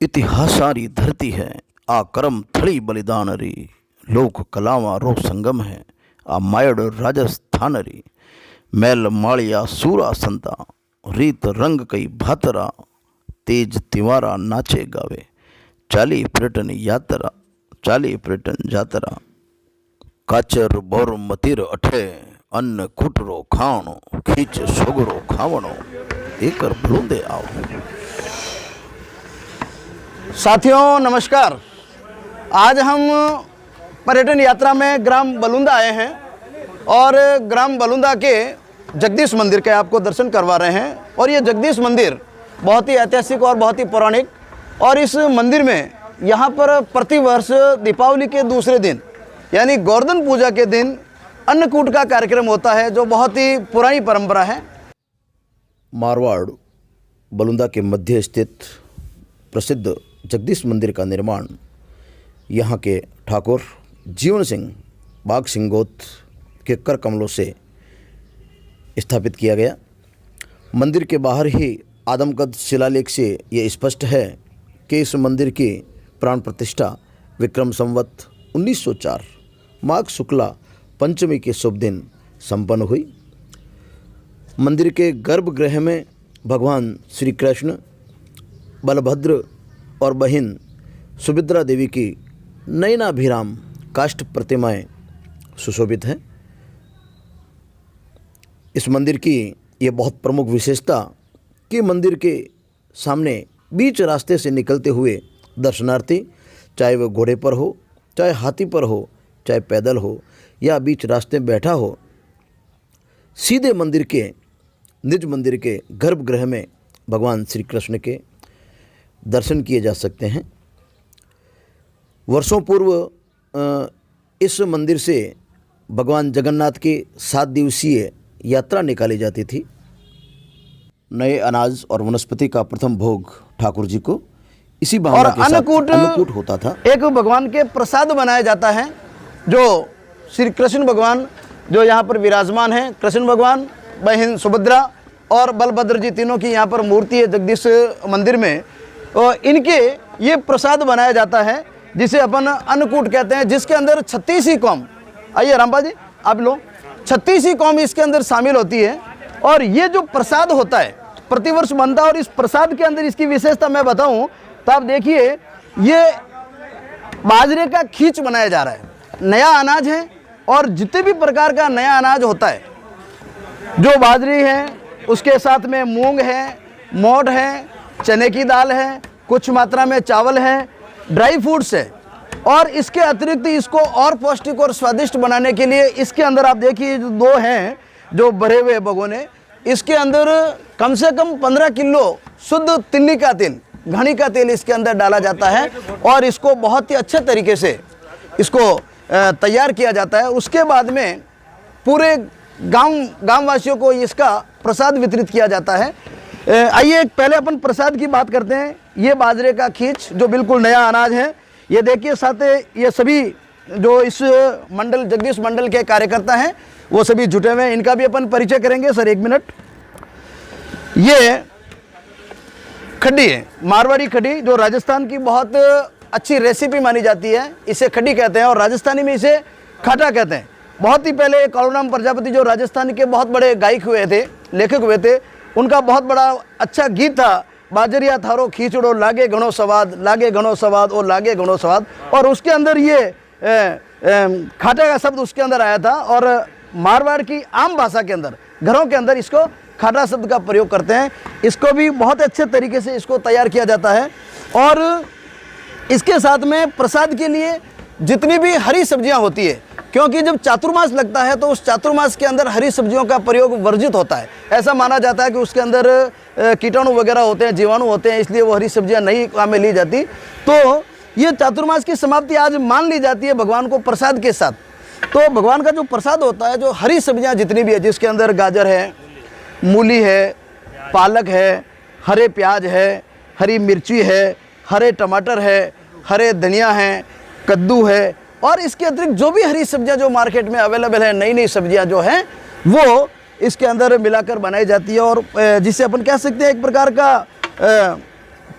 इतिहासारी धरती है आ करम थड़ी बलिदान री। लोक कलावा रो संगम है आ मायड़ राजस्थान री। मैल माड़िया सूरा संता रीत रंग कई भातरा। तेज तिवारा नाचे गावे चाली पर्यटन यात्रा। चाली पर्यटन जातरा काचर बोर मतिर अठे। अन्न कुटरो खाणो खींच सोगरो खावणो एकर भलूंदे आओ। साथियों नमस्कार। आज हम पर्यटन यात्रा में ग्राम बलुंदा आए हैं और ग्राम बलुंदा के जगदीश मंदिर के आपको दर्शन करवा रहे हैं। और ये जगदीश मंदिर बहुत ही ऐतिहासिक और बहुत ही पौराणिक। और इस मंदिर में यहाँ पर प्रतिवर्ष दीपावली के दूसरे दिन यानी गोवर्धन पूजा के दिन अन्नकूट का कार्यक्रम होता है, जो बहुत ही पुरानी परंपरा है। मारवाड़ बलुंदा के मध्य स्थित प्रसिद्ध जगदीश मंदिर का निर्माण यहाँ के ठाकुर जीवन सिंह बाग सिंगोत के कर कमलों से स्थापित किया गया। मंदिर के बाहर ही आदमकद शिलालेख से ये स्पष्ट है कि इस मंदिर की प्राण प्रतिष्ठा विक्रम संवत 1904 माघ शुक्ला पंचमी के शुभ दिन संपन्न हुई। मंदिर के गर्भगृह में भगवान श्री कृष्ण, बलभद्र और बहिन सुभद्रा देवी की नयनाभिराम काष्ठ प्रतिमाएं सुशोभित हैं। इस मंदिर की ये बहुत प्रमुख विशेषता कि मंदिर के सामने बीच रास्ते से निकलते हुए दर्शनार्थी, चाहे वह घोड़े पर हो, चाहे हाथी पर हो, चाहे पैदल हो या बीच रास्ते में बैठा हो, सीधे मंदिर के निज मंदिर के गर्भगृह में भगवान श्री कृष्ण के दर्शन किए जा सकते हैं। वर्षों पूर्व इस मंदिर से भगवान जगन्नाथ की 7 दिवसीय यात्रा निकाली जाती थी। नए अनाज और वनस्पति का प्रथम भोग ठाकुर जी को इसी भावना के साथ अन्नकूट होता था। एक भगवान के प्रसाद बनाया जाता है, जो श्री कृष्ण भगवान जो यहाँ पर विराजमान हैं, कृष्ण भगवान, बहन सुभद्रा और बलभद्र जी, तीनों की यहाँ पर मूर्ति है जगदीश मंदिर में। और इनके ये प्रसाद बनाया जाता है जिसे अपन अन्नकूट कहते हैं, जिसके अंदर 36 ही कौम, आइए रामपा जी आप लो, 36 ही कौम इसके अंदर शामिल होती है। और ये जो प्रसाद होता है प्रतिवर्ष बनता है। और इस प्रसाद के अंदर इसकी विशेषता मैं बताऊं तो आप देखिए, ये बाजरे का खींच बनाया जा रहा है, नया अनाज है। और जितने भी प्रकार का नया अनाज होता है, जो बाजरी है, उसके साथ में मूंग है, मोठ है, चने की दाल है, कुछ मात्रा में चावल है, ड्राई फ्रूट्स है। और इसके अतिरिक्त इसको और पौष्टिक और स्वादिष्ट बनाने के लिए इसके अंदर आप देखिए जो 2 हैं जो भरे हुए भगोने, इसके अंदर कम से कम 15 किलो शुद्ध तिल्ली का तेल, घनी का तेल इसके अंदर डाला जाता है। और इसको बहुत ही अच्छे तरीके से इसको तैयार किया जाता है। उसके बाद में पूरे गांव वासियों को इसका प्रसाद वितरित किया जाता है। आइए पहले अपन प्रसाद की बात करते हैं। ये बाजरे का खींच जो बिल्कुल नया अनाज है, ये देखिए साथ ये सभी जो इस मंडल जगदीश मंडल के कार्यकर्ता हैं वो सभी जुटे हुए हैं। इनका भी अपन परिचय करेंगे। Sir 1 minute. ये खड्डी है, मारवाड़ी खड्डी, जो राजस्थान की बहुत अच्छी रेसिपी मानी जाती है। इसे खड्डी कहते हैं और राजस्थानी में इसे खाटा कहते हैं। बहुत ही पहले कालूराम प्रजापति जो राजस्थान के बहुत बड़े गायक हुए थे, लेखक हुए थे, उनका बहुत बड़ा अच्छा गीत था, बाजरिया थारो खींचड़ो लागे घणो स्वाद, लागे घणो स्वाद और लागे घणो स्वाद। और उसके अंदर ये खाटे का शब्द उसके अंदर आया था। और मारवाड़ की आम भाषा के अंदर घरों के अंदर इसको खाटा शब्द का प्रयोग करते हैं। इसको भी बहुत अच्छे तरीके से इसको तैयार किया जाता है। और इसके साथ में प्रसाद के लिए जितनी भी हरी सब्जियां होती है, क्योंकि जब चातुर्मास लगता है तो उस चातुर्मास के अंदर हरी सब्जियों का प्रयोग वर्जित होता है। ऐसा माना जाता है कि उसके अंदर कीटाणु वगैरह होते हैं, जीवाणु होते हैं, इसलिए वो हरी सब्जियां नहीं काम में ली जाती। तो ये चातुर्मास की समाप्ति आज मान ली जाती है भगवान को प्रसाद के साथ। तो भगवान का जो प्रसाद होता है, जो हरी सब्जियाँ जितनी भी है, जिसके अंदर गाजर है, मूली है, पालक है, हरे प्याज है, हरी मिर्ची है, हरे टमाटर है, हरे धनिया है, कद्दू है, और इसके अतिरिक्त जो भी हरी सब्जियां जो मार्केट में अवेलेबल है, नई नई सब्जियां जो हैं वो इसके अंदर मिलाकर बनाई जाती है। और जिसे अपन कह सकते हैं एक प्रकार का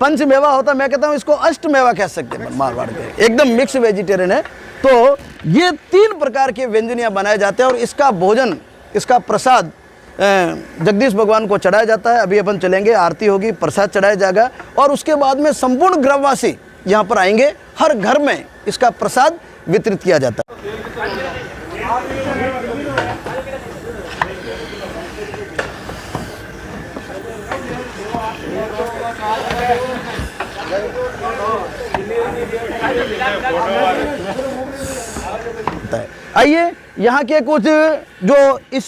पंच मेवा होता, मैं कहता हूँ इसको अष्ट मेवा कह सकते हैं मारवाड़ के, एकदम मिक्स वेजिटेरियन है। तो ये 3 प्रकार के व्यंजन यहाँ बनाए जाते हैं और इसका भोजन, इसका प्रसाद जगदीश भगवान को चढ़ाया जाता है। अभी अपन चलेंगे, आरती होगी, प्रसाद चढ़ाया जाएगा और उसके बाद में संपूर्ण ग्रामवासी यहाँ पर आएंगे। हर घर में इसका प्रसाद वितरित किया जाता है। आइए यहाँ के कुछ जो इस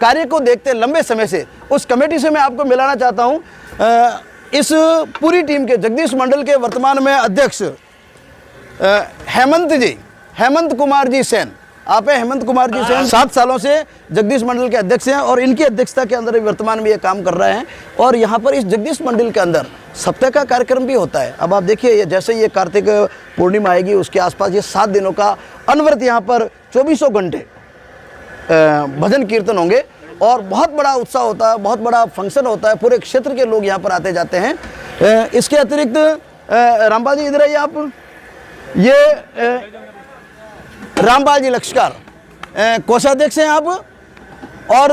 कार्य को देखते लंबे समय से, उस कमेटी से मैं आपको मिलाना चाहता हूँ। इस पूरी टीम के जगदीश मंडल के वर्तमान में अध्यक्ष हेमंत कुमार जी सेन, आप हैं हेमंत कुमार जी सेन। 7 सालों से जगदीश मंडल के अध्यक्ष हैं और इनकी अध्यक्षता के अंदर वर्तमान में ये काम कर रहे हैं। और यहाँ पर इस जगदीश मंडल के अंदर सप्ताह का कार्यक्रम भी होता है। अब आप देखिए, जैसे ये कार्तिक पूर्णिमा आएगी उसके आसपास ये 7 दिनों का अनवरत यहाँ पर 24 घंटे भजन कीर्तन होंगे और बहुत बड़ा उत्साह होता है, बहुत बड़ा फंक्शन होता है। पूरे क्षेत्र के लोग यहाँ पर आते जाते हैं। इसके अतिरिक्त रामपाल जी इधर आइए आप, ये रामपाल जी लक्ष्कार कोषाध्यक्ष हैं आप और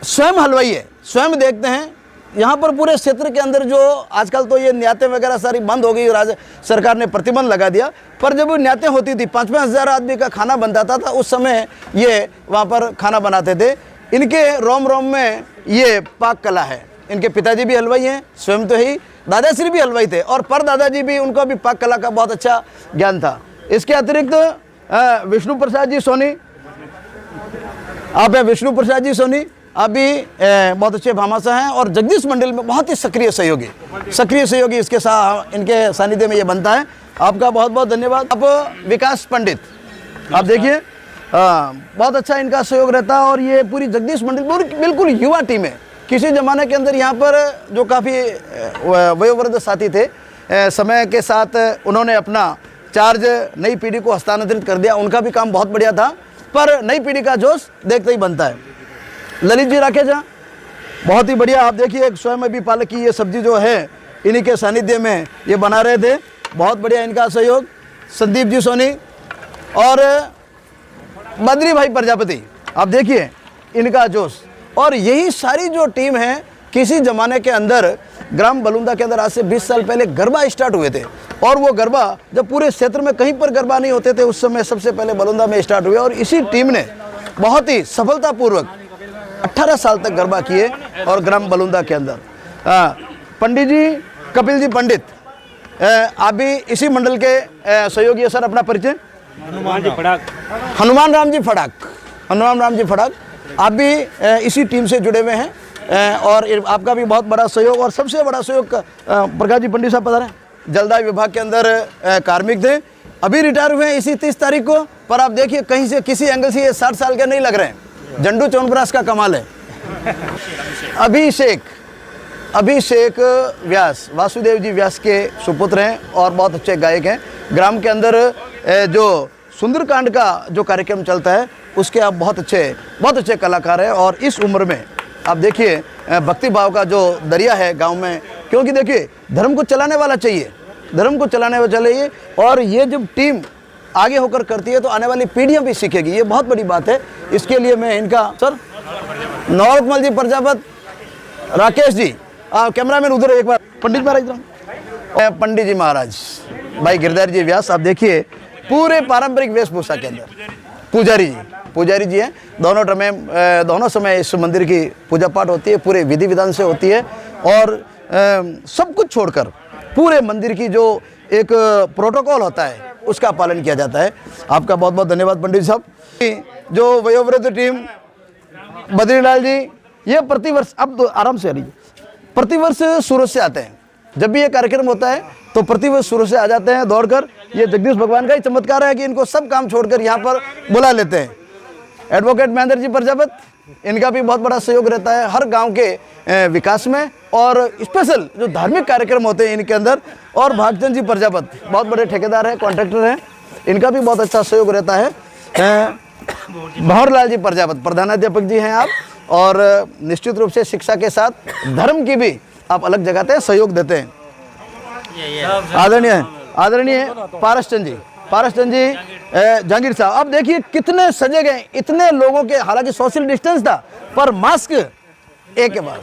स्वयं हलवाई है। स्वयं देखते हैं यहाँ पर पूरे क्षेत्र के अंदर जो आजकल तो ये न्यातें वगैरह सारी बंद हो गई, राज्य सरकार ने प्रतिबंध लगा दिया, पर जब न्यातें होती थी 5-5 हज़ार आदमी का खाना बनता था उस समय ये वहाँ पर खाना बनाते थे। इनके रोम रोम में ये पाक कला है। इनके पिताजी भी हलवाई हैं, स्वयं तो ही, दादाश्री भी हलवाई थे और पर दादाजी भी, उनको भी पाक कला का बहुत अच्छा ज्ञान था। इसके अतिरिक्त विष्णु प्रसाद जी सोनी, आप हैं विष्णु प्रसाद जी सोनी, आप भी बहुत अच्छे भामाशाह हैं और जगदीश मंडल में बहुत ही सक्रिय सहयोगी इसके साथ, इनके सानिध्य में ये बनता है। आपका बहुत बहुत धन्यवाद। आप विकास पंडित, आप देखिए बहुत अच्छा इनका सहयोग रहता है और ये पूरी जगदीश मंडल बिल्कुल युवा टीम है। किसी ज़माने के अंदर यहाँ पर जो काफ़ी वयोवृद्ध साथी थे, समय के साथ उन्होंने अपना चार्ज नई पीढ़ी को हस्तांतरित कर दिया। उनका भी काम बहुत बढ़िया था, पर नई पीढ़ी का जोश देखते ही बनता है। ललित जी राकेश, बहुत ही बढ़िया। आप देखिए स्वयं अभी पालक की ये सब्जी जो है इन्हीं के सानिध्य में ये बना रहे थे, बहुत बढ़िया इनका सहयोग। संदीप जी सोनी और बद्री भाई प्रजापति, आप देखिए इनका जोश। और यही सारी जो टीम है, किसी ज़माने के अंदर ग्राम बलुंदा के अंदर आज से 20 साल पहले गरबा स्टार्ट हुए थे और वो गरबा जब पूरे क्षेत्र में कहीं पर गरबा नहीं होते थे उस समय सबसे पहले बलुंदा में स्टार्ट हुए और इसी टीम ने बहुत ही सफलतापूर्वक 18 साल तक गरबा किए और ग्राम बलुंदा के अंदर। पंडित जी कपिल जी पंडित, आप भी इसी मंडल के सहयोगी है। सर अपना परिचय। हनुमान राम जी फड़ाक, आप भी इसी टीम से जुड़े हुए हैं और आपका भी बहुत बड़ा सहयोग और सबसे बड़ा सहयोग प्रकाश जी पंडित साहब पधारे, जलदाय विभाग के अंदर कार्मिक थे, अभी रिटायर हुए हैं इसी 30 तारीख को। पर आप देखिए कहीं से किसी एंगल से ये 60 साल के नहीं लग रहे हैं। झंडू चौनप्रास का कमाल है। अभिषेक व्यास, वासुदेव जी व्यास के सुपुत्र हैं और बहुत अच्छे गायक हैं। ग्राम के अंदर जो सुंदरकांड का जो कार्यक्रम चलता है उसके आप बहुत अच्छे कलाकार हैं और इस उम्र में आप देखिए भक्ति भाव का जो दरिया है गांव में, क्योंकि देखिए धर्म को चलाने वाला चाहिए और ये जब टीम आगे होकर करती है तो आने वाली पीढ़ियां भी सीखेगी, ये बहुत बड़ी बात है। इसके लिए मैं इनका सर नवरत्मल जी प्रजापत, राकेश जी, कैमरामैन उधर एक बार, पंडित महाराज, पंडित जी महाराज, भाई गिरधारी जी व्यास, आप देखिए पूरे पारंपरिक वेशभूषा के अंदर पुजारी जी हैं। दोनों समय इस मंदिर की पूजा पाठ होती है, पूरे विधि विधान से होती है और सब कुछ छोड़कर पूरे मंदिर की जो एक प्रोटोकॉल होता है उसका पालन किया जाता है। आपका बहुत बहुत धन्यवाद पंडित साहब। जो वयोवृद्ध टीम बद्रीलाल जी, ये प्रतिवर्ष, अब तो आराम से आ रही है, प्रतिवर्ष सूरत से आते हैं। जब भी ये कार्यक्रम होता है तो प्रतिवर्ष सूरत से आ जाते हैं दौड़कर। ये जगदीश भगवान का ही चमत्कार है कि इनको सब काम छोड़कर यहाँ पर बुला लेते हैं। एडवोकेट महेंद्र जी प्रजापत, इनका भी बहुत बड़ा सहयोग रहता है हर गांव के विकास में और स्पेशल जो धार्मिक कार्यक्रम होते हैं इनके अंदर। और भागचंद जी प्रजापत बहुत बड़े ठेकेदार हैं, कॉन्ट्रैक्टर हैं, इनका भी बहुत अच्छा सहयोग रहता है। भंवरलाल जी प्रजापत प्रधानाध्यापक जी हैं आप और निश्चित रूप से शिक्षा के साथ धर्म की भी आप अलग जगाते हैं, सहयोग देते हैं। आदरणीय पारस चंद जी, जहांगीर साहब, अब देखिए कितने सजे गए, इतने लोगों के, हालांकि सोशल डिस्टेंस था पर मास्क एक के बाद,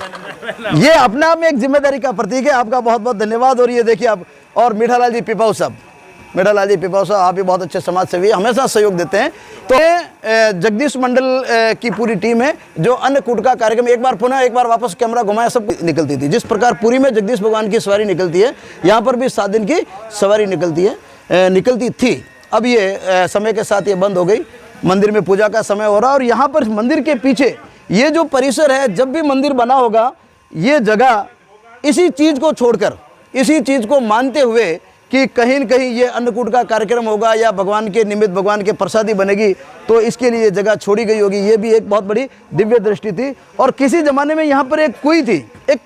ये अपने आप में एक जिम्मेदारी का प्रतीक है। आपका बहुत बहुत धन्यवाद। और ये देखिए आप, और मीठालाल जी पिपाऊ साहब, आप भी बहुत अच्छे समाज सेवी, हमेशा सहयोग देते हैं। तो जगदीश मंडल की पूरी टीम है जो अन्नकूट का कार्यक्रम एक बार वापस कैमरा घुमाया सब निकलती थी। जिस प्रकार पुरी में जगदीश भगवान की सवारी निकलती है, यहाँ पर भी 7 दिन की सवारी निकलती थी। अब ये समय के साथ ये बंद हो गई। मंदिर में पूजा का समय हो रहा है और यहाँ पर मंदिर के पीछे ये जो परिसर है, जब भी मंदिर बना होगा ये जगह इसी चीज़ को छोड़कर, इसी चीज़ को मानते हुए कि कहीं न कहीं ये अन्नकूट का कार्यक्रम होगा या भगवान के निमित्त भगवान के प्रसादी बनेगी, तो इसके लिए जगह छोड़ी गई होगी। ये भी एक बहुत बड़ी दिव्य दृष्टि थी। और किसी ज़माने में यहाँ पर एक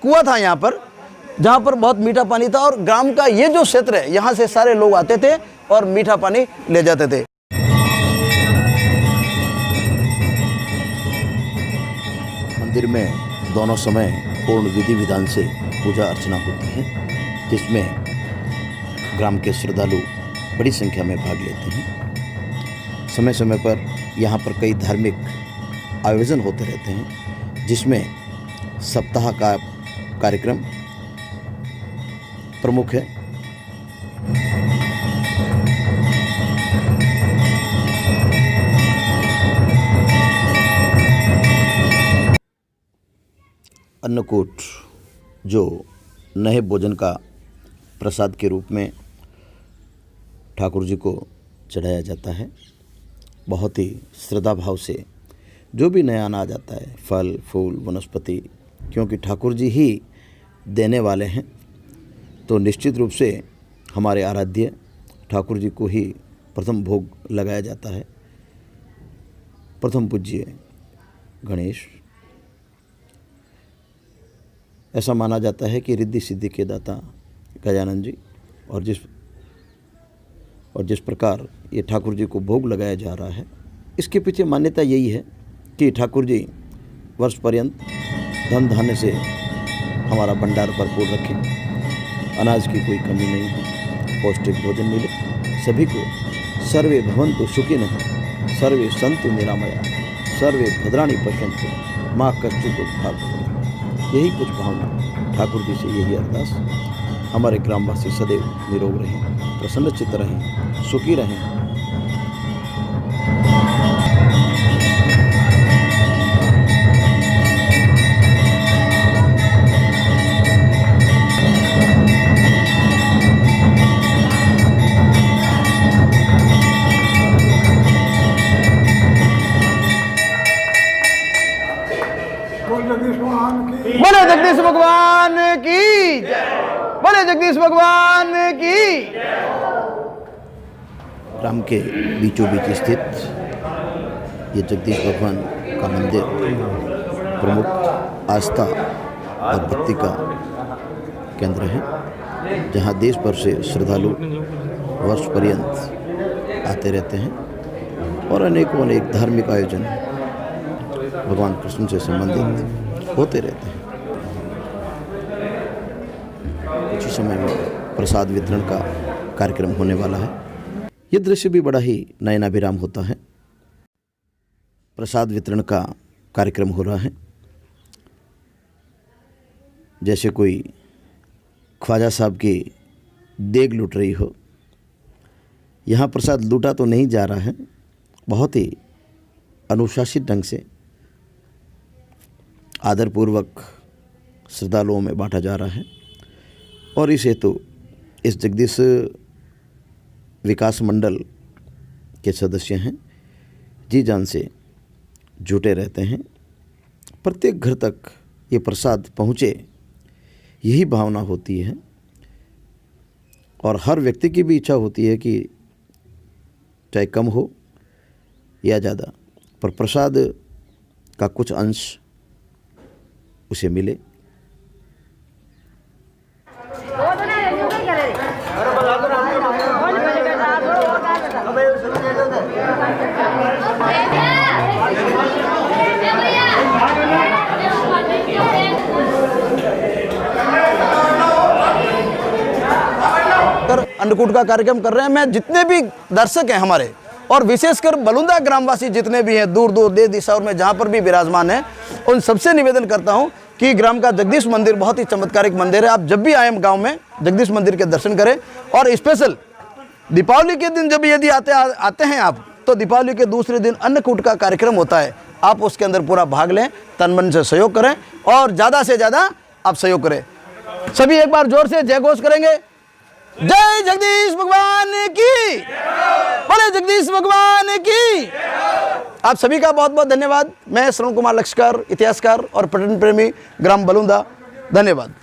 कुआं था यहाँ पर, जहाँ पर बहुत मीठा पानी था। और ग्राम का ये जो क्षेत्र है, यहाँ से सारे लोग आते थे और मीठा पानी ले जाते थे। मंदिर में दोनों समय पूर्ण विधि विधान से पूजा अर्चना होती है, जिसमें ग्राम के श्रद्धालु बड़ी संख्या में भाग लेते हैं। समय समय पर यहाँ पर कई धार्मिक आयोजन होते रहते हैं, जिसमें सप्ताह का कार्यक्रम प्रमुख है। अन्नकूट जो नए भोजन का प्रसाद के रूप में ठाकुर जी को चढ़ाया जाता है, बहुत ही श्रद्धा भाव से जो भी नया अनाज आता है, फल फूल वनस्पति, क्योंकि ठाकुर जी ही देने वाले हैं, तो निश्चित रूप से हमारे आराध्य ठाकुर जी को ही प्रथम भोग लगाया जाता है। प्रथम पूज्य गणेश, ऐसा माना जाता है कि रिद्धि सिद्धि के दाता गजानन जी, और जिस प्रकार ये ठाकुर जी को भोग लगाया जा रहा है, इसके पीछे मान्यता यही है कि ठाकुर जी वर्ष पर्यंत धन धान्य से हमारा भंडार भरपूर रखें, अनाज की कोई कमी नहीं हो, पौष्टिक भोजन मिले सभी को। सर्वे भवन्तु सुखिनः, सर्वे सन्तु निरामया, सर्वे भद्राणि पश्यन्तु, माँ कश्चित् दुःखभाग्। यही कुछ भावना ठाकुर जी से, यही अरदास। हमारे ग्रामवासी सदैव निरोग रहें, प्रसन्नचित्त रहें, सुखी रहें। बोले जगदीश भगवान की जय, बोले जगदीश भगवान की। ग्राम के बीचों बीच स्थित ये जगदीश भगवान का मंदिर प्रमुख आस्था और भक्ति का केंद्र है, जहाँ देश भर से श्रद्धालु वर्ष पर्यंत आते रहते हैं और अनेक धार्मिक आयोजन भगवान कृष्ण से संबंधित होते रहते हैं। कुछ ही समय में प्रसाद वितरण का कार्यक्रम होने वाला है। ये दृश्य भी बड़ा ही नयनाभिराम होता है। प्रसाद वितरण का कार्यक्रम हो रहा है, जैसे कोई ख्वाजा साहब की देग लूट रही हो। यहाँ प्रसाद लूटा तो नहीं जा रहा है, बहुत ही अनुशासित ढंग से आदरपूर्वक श्रद्धालुओं में बांटा जा रहा है। और इस हेतु इस जगदीश विकास मंडल के सदस्य हैं, जी जान से जुटे रहते हैं। प्रत्येक घर तक ये प्रसाद पहुँचे, यही भावना होती है। और हर व्यक्ति की भी इच्छा होती है कि चाहे कम हो या ज़्यादा, पर प्रसाद का कुछ अंश उसे मिले। अन्नकूट का कार्यक्रम कर रहे हैं। मैं जितने भी दर्शक हैं हमारे, और विशेषकर बलुंदा ग्रामवासी जितने भी हैं दूर दूर देश दिशाओं में जहाँ पर भी विराजमान हैं, उन सबसे निवेदन करता हूँ कि ग्राम का जगदीश मंदिर बहुत ही चमत्कारिक मंदिर है। आप जब भी आए गांव में जगदीश मंदिर के दर्शन करें। और स्पेशल दीपावली के दिन जब यदि आते हैं आप, तो दीपावली के दूसरे दिन अन्नकूट का कार्यक्रम होता है, आप उसके अंदर पूरा भाग लें, तन मन से सहयोग करें और ज़्यादा से ज़्यादा आप सहयोग करें। सभी एक बार जोर से जय घोष करेंगे। जय जगदीश भगवान की, बोले जगदीश भगवान की। आप सभी का बहुत बहुत धन्यवाद। मैं श्रवण कुमार लक्ष्यकार, इतिहासकार और पर्यटन प्रेमी, ग्राम बलुंदा। धन्यवाद।